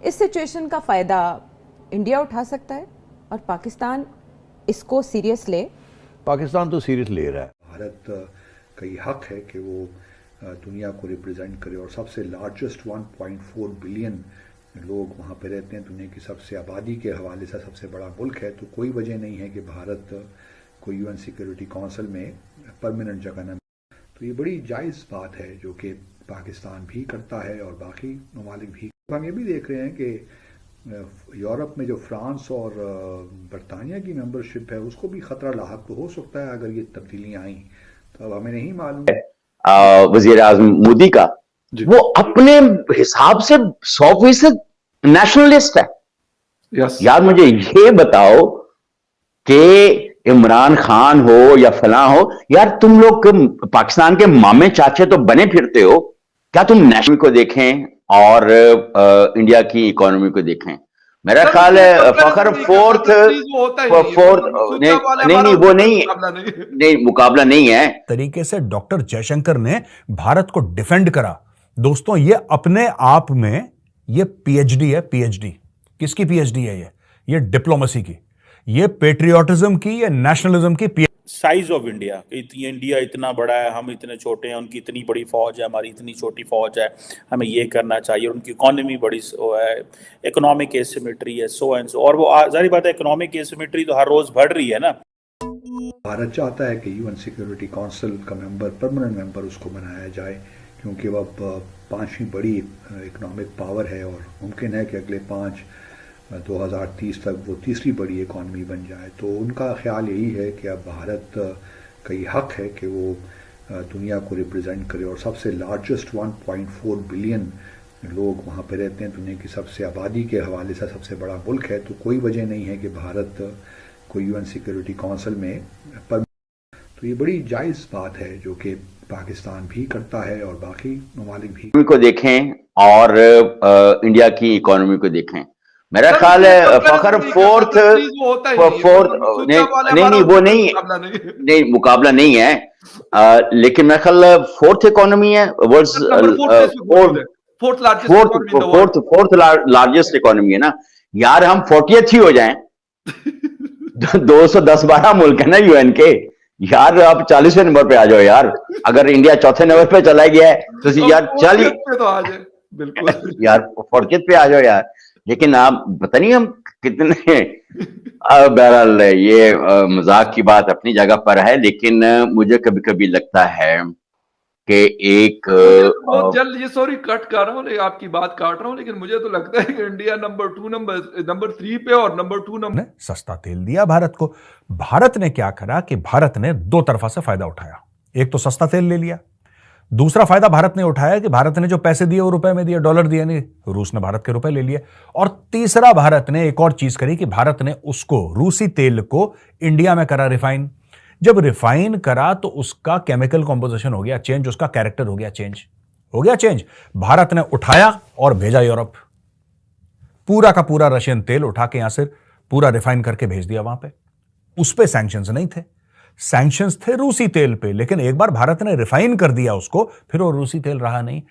इस सिचुएशन का फ़ायदा इंडिया उठा सकता है और पाकिस्तान इसको सीरियस ले? पाकिस्तान तो सीरियस ले रहा है। भारत का ये हक है कि वो दुनिया को रिप्रेजेंट करे और सबसे लार्जेस्ट 1.4 बिलियन लोग वहाँ पे रहते हैं। दुनिया की सबसे आबादी के हवाले से सबसे बड़ा मुल्क है, तो कोई वजह नहीं है कि भारत को यूएन सिक्योरिटी काउंसिल में परमानेंट जगह न। तो ये बड़ी जायज़ बात है जो कि पाकिस्तान भी करता है और बाकी ममालिक भी। हम ये भी देख रहे हैं कि यूरोप में जो फ्रांस और बरतानिया की मेंबरशिप है उसको भी खतरा लाहक तो हो सकता है अगर ये तब्दीलियां आई। तो अब हमें नहीं मालूम। वजीर आजम मोदी का वो अपने हिसाब से 100% नेशनलिस्ट है। यार मुझे ये बताओ कि इमरान खान हो या फलां हो, यार तुम लोग पाकिस्तान के मामे चाचे तो बने फिरते हो, क्या तुम नेशनल को देखें और इंडिया की इकोनॉमी को देखें? मेरा ख्याल है फखर फोर्थ नहीं वो नहीं मुकाबला नहीं है। तरीके से डॉक्टर जयशंकर ने भारत को डिफेंड करा। दोस्तों ये अपने आप में ये पीएचडी है। पीएचडी किसकी पीएचडी है? ये डिप्लोमेसी की, ये पेट्रियोटिज्म की, ये नेशनलिज्म की। साइज ऑफ इंडिया, इंडिया इतना बड़ा है, हम इतने छोटे हैं, उनकी इतनी बड़ी फौज है, हमारी इतनी छोटी फौज है, हमें ये करना चाहिए। उनकी इकोनॉमी बड़ी है, इकोनॉमिक एसिमेट्री है, सो एंड सो। और वो जारी बात है, इकोनॉमिक एसिमेट्री तो हर रोज बढ़ रही है ना। भारत चाहता है कि यूएन सिक्योरिटी काउंसिल का मेंबर, परमानेंट मेंबर उसको बनाया जाए, क्योंकि वह पांचवी बड़ी इकोनॉमिक पावर है और मुमकिन है कि अगले 2030 तक वो तीसरी बड़ी इकॉनमी बन जाए। तो उनका ख्याल यही है कि अब भारत का ये हक है कि वो दुनिया को रिप्रेजेंट करे और सबसे लार्जेस्ट 1.4 बिलियन लोग वहाँ पे रहते हैं। दुनिया की सबसे आबादी के हवाले से सबसे बड़ा मुल्क है, तो कोई वजह नहीं है कि भारत को यूएन सिक्योरिटी काउंसिल में तो ये बड़ी जायज़ बात है जो कि पाकिस्तान भी करता है और बाकी ममालिक भी। को देखें और इंडिया की इकोनॉमी को देखें। मेरा ख्याल है फखर फोर्थ नहीं वो नहीं मुकाबला नहीं है, लेकिन मेरा ख्याल फोर्थ इकोनॉमी है, फोर्थ लार्जेस्ट इकोनॉमी है ना। यार हम 40th ही हो जाएं 210-12 मुल्क है ना यूएन के। यार आप 40वें नंबर पे आ जाओ यार। अगर इंडिया चौथे नंबर पे चला गया है तो यार चलिए तो आ जाए, बिल्कुल यार 40th पे आ जाओ यार। लेकिन आप पता नहीं हम कितने बहरहाल ये मजाक की बात अपनी जगह पर है, लेकिन मुझे कभी कभी लगता है कि एक बहुत जल्द, ये सॉरी कट कर रहा हूँ, आपकी बात काट रहा हूँ, लेकिन मुझे तो लगता है कि इंडिया नंबर 3 पे और नंबर 2 नंबर सस्ता तेल दिया भारत को। भारत ने क्या करा कि भारत ने दो तरफा से फायदा उठाया। एक तो सस्ता तेल ले लिया, दूसरा फायदा भारत ने उठाया कि भारत ने जो पैसे दिए वो रुपए में दिए, डॉलर दिए नहीं, रूस ने भारत के रुपए ले लिए। और तीसरा भारत ने एक और चीज करी कि भारत ने उसको, रूसी तेल को इंडिया में करा रिफाइन। जब रिफाइन करा तो उसका केमिकल कॉम्पोजिशन हो गया चेंज, उसका कैरेक्टर हो गया चेंज। भारत ने उठाया और भेजा यूरोप। पूरा का पूरा रशियन तेल उठा के यहां से पूरा रिफाइन करके भेज दिया वहां पे। उस पे सैंक्शंस नहीं थे, सैंक्शंस थे रूसी तेल पे। लेकिन एक बार भारत ने रिफाइन कर दिया उसको, फिर वो रूसी तेल रहा नहीं।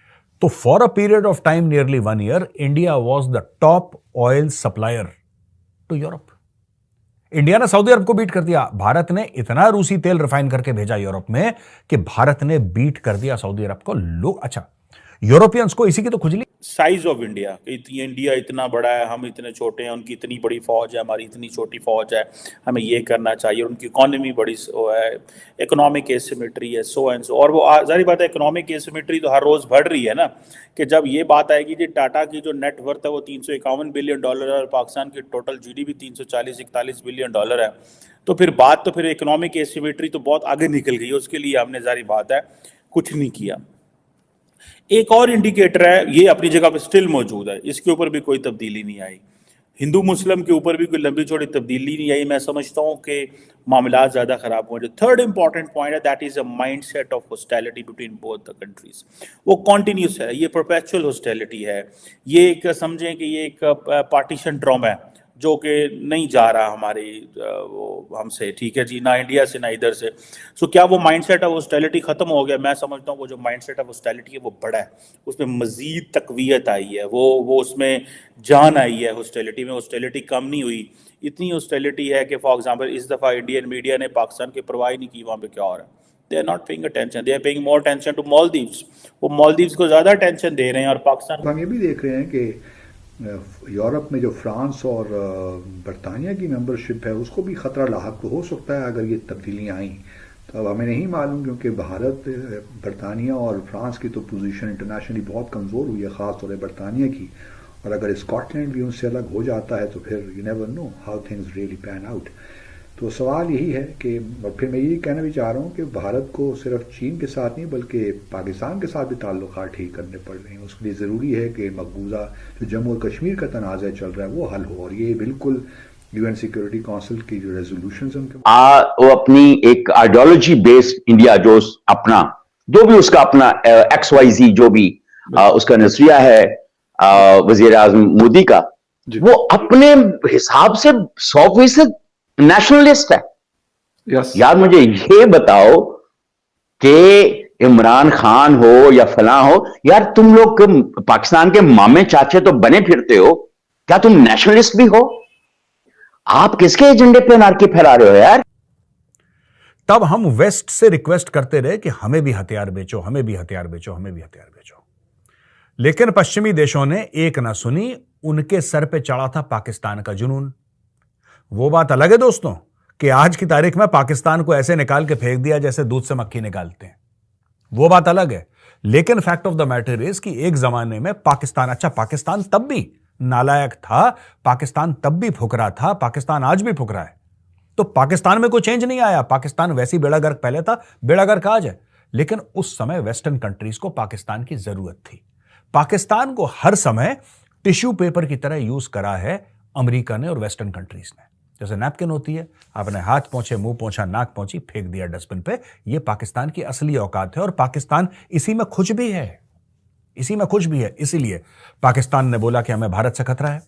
तो for a period of time nearly 1 year India was the top oil supplier to Europe. India ने सऊदी अरब को बीट कर दिया। भारत ने इतना रूसी तेल रिफाइन करके भेजा यूरोप में कि भारत ने बीट कर दिया सऊदी अरब को। लोग अच्छा, यूरोपियंस को इसी की तो खुजली। साइज ऑफ इंडिया, इंडिया इतना बड़ा है, हम इतने छोटे हैं, उनकी इतनी बड़ी फौज है, हमारी इतनी छोटी फौज है, हमें ये करना चाहिए। उनकी इकोनॉमी बड़ी है, इकोनॉमिक एसिमेट्री है, सो एंड सो। और वो जारी बात है, इकोनॉमिक एसिमेट्री तो हर रोज बढ़ रही है ना। कि जब ये बात आएगी कि टाटा की जो नेट वर्थ है वो $351 बिलियन है और पाकिस्तान की टोटल जीडीपी $340-41 बिलियन है, तो फिर बात तो फिर इकोनॉमिक एसिमेट्री तो बहुत आगे निकल गई है। उसके लिए हमने जारी बात है कुछ नहीं किया। एक और इंडिकेटर है, ये अपनी जगह पे स्टिल मौजूद है, इसके ऊपर भी कोई तब्दीली नहीं आई। हिंदू मुस्लिम के ऊपर भी कोई लंबी चौड़ी तब्दीली नहीं आई। मैं समझता हूँ कि मामला ज़्यादा ख़राब हुए। जो थर्ड इंपॉर्टेंट पॉइंट है, that is a mind set of hostility between both the countries. वो कॉन्टीन्यूस है, ये परपेचुअल हॉस्टिलिटी है। ये एक समझें कि ये एक पार्टीशन ड्रामा है। जो कि नहीं जा रहा हमारे वो हमसे, ठीक है जी, ना इंडिया से ना इधर से। सो क्या वो माइंडसेट ऑफ ऑस्टेलिटी ख़त्म हो गया? मैं समझता हूँ वो जो माइंडसेट ऑफ ऑस्टेलिटी है वो बड़ा है, उसमें मज़ीद तक़वियत आई है, वो उसमें जान आई है। ऑस्टेलिटी में ऑस्टेलिटी कम नहीं हुई, इतनी ऑस्टेलिटी है कि फॉर एग्जांपल इस दफ़ा इंडियन मीडिया ने पाकिस्तान की परवाह नहीं की वहाँ पे क्या हो रहा है। They are not paying attention, they are paying more attention to Maldives. वो मालदीव्स को ज़्यादा अटेंशन दे रहे हैं और पाकिस्तान। हम ये भी देख रहे हैं कि यूरोप में जो फ्रांस और बरतानिया की मेंबरशिप है उसको भी ख़तरा लाहक हो सकता है अगर ये तब्दीलियाँ आईं। तो अब हमें नहीं मालूम, क्योंकि भारत, बरतानिया और फ्रांस की तो पोजीशन इंटरनेशनली बहुत कमज़ोर हुई है, ख़ास तौर पर बरतानिया की। और अगर स्कॉटलैंड भी उनसे अलग हो जाता है तो फिर you never know how things really pan out. तो सवाल यही है कि, और फिर मैं ये कहना भी चाह रहा हूँ कि भारत को सिर्फ चीन के साथ नहीं बल्कि पाकिस्तान के साथ भी ताल्लुकात ठीक करने पड़ रहे हैं। उसके लिए ज़रूरी है कि मकबूजा जो जम्मू और कश्मीर का तनाज़ा चल रहा है वो हल हो, और ये बिल्कुल यूएन सिक्योरिटी काउंसिल की जो रेजोल्यूशंस हैं वो अपनी एक आइडियोलॉजी बेस्ड इंडिया जो अपना जो भी उसका अपना XYZ जो भी उसका नजरिया है वजीर आजम मोदी का, वो अपने हिसाब से 100% नेशनलिस्ट है। यार मुझे ये बताओ कि इमरान खान हो या फलां हो, यार तुम लोग पाकिस्तान के मामे चाचे तो बने फिरते हो, क्या तुम नेशनलिस्ट भी हो? आप किसके एजेंडे पे नारकी फैला रहे हो यार? तब हम वेस्ट से रिक्वेस्ट करते रहे कि हमें भी हथियार बेचो, हमें भी हथियार बेचो, हमें भी हथियार बेचो। लेकिन पश्चिमी देशों ने एक ना सुनी, उनके सर पे चढ़ा था पाकिस्तान का जुनून। वो बात अलग है दोस्तों कि आज की तारीख में पाकिस्तान को ऐसे निकाल के फेंक दिया जैसे दूध से मक्खी निकालते हैं, वो बात अलग है। लेकिन fact of the matter is कि एक जमाने में पाकिस्तान, अच्छा पाकिस्तान तब भी नालायक था, पाकिस्तान तब भी फुकरा था, पाकिस्तान आज भी फुकरा है। तो पाकिस्तान में कोई चेंज नहीं आया, पाकिस्तान वैसी बेड़ा गर्क पहले था, बेड़ा गर्क आज है। लेकिन उस समय वेस्टर्न कंट्रीज को पाकिस्तान की जरूरत थी। पाकिस्तान को हर समय टिश्यू पेपर की तरह यूज करा है अमेरिका ने और वेस्टर्न कंट्रीज ने। जैसे नैपकिन होती है, आपने हाथ पोंछे, मुंह पोंछा, नाक पोंछी, फेंक दिया डस्टबिन पे। ये पाकिस्तान की असली औकात है और पाकिस्तान इसी में खुश भी है, इसी में खुश भी है। इसीलिए पाकिस्तान ने बोला कि हमें भारत से खतरा है।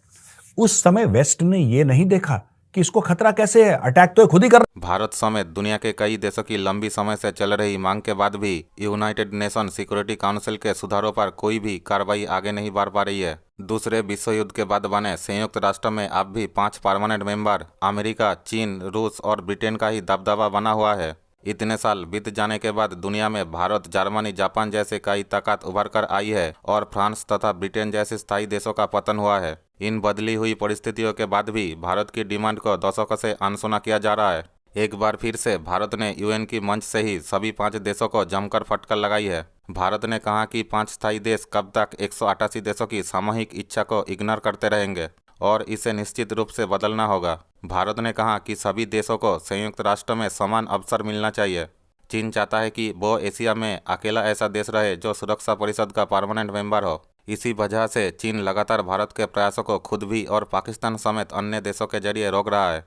उस समय वेस्ट ने यह नहीं देखा कि इसको खतरा कैसे है, अटैक तो खुद ही कर। भारत समेत दुनिया के कई देशों की लंबी समय से चल रही मांग के बाद भी यूनाइटेड नेशन सिक्योरिटी काउंसिल के सुधारों पर कोई भी कार्रवाई आगे नहीं बढ़ पा रही है। दूसरे विश्व युद्ध के बाद बने संयुक्त राष्ट्र में अब भी 5 परमानेंट मेंबर अमेरिका, चीन, रूस और ब्रिटेन का ही दबदबा बना हुआ है। इतने साल बीत जाने के बाद दुनिया में भारत, जर्मनी, जापान जैसे कई ताकत उभर कर आई है और फ्रांस तथा ब्रिटेन जैसे स्थायी देशों का पतन हुआ है। इन बदली हुई परिस्थितियों के बाद भी भारत की डिमांड को दशकों से अनसुना किया जा रहा है। एक बार फिर से भारत ने यूएन की मंच से ही सभी 5 देशों को जमकर फटकार लगाई है। भारत ने कहा कि 5 स्थायी देश कब तक 188 देशों की सामूहिक इच्छा को इग्नोर करते रहेंगे और इसे निश्चित रूप से बदलना होगा। भारत ने कहा कि सभी देशों को संयुक्त राष्ट्र में समान अवसर मिलना चाहिए। चीन चाहता है कि वो एशिया में अकेला ऐसा देश रहे जो सुरक्षा परिषद का परमानेंट मेंबर हो। इसी वजह से चीन लगातार भारत के प्रयासों को खुद भी और पाकिस्तान समेत अन्य देशों के जरिए रोक रहा है।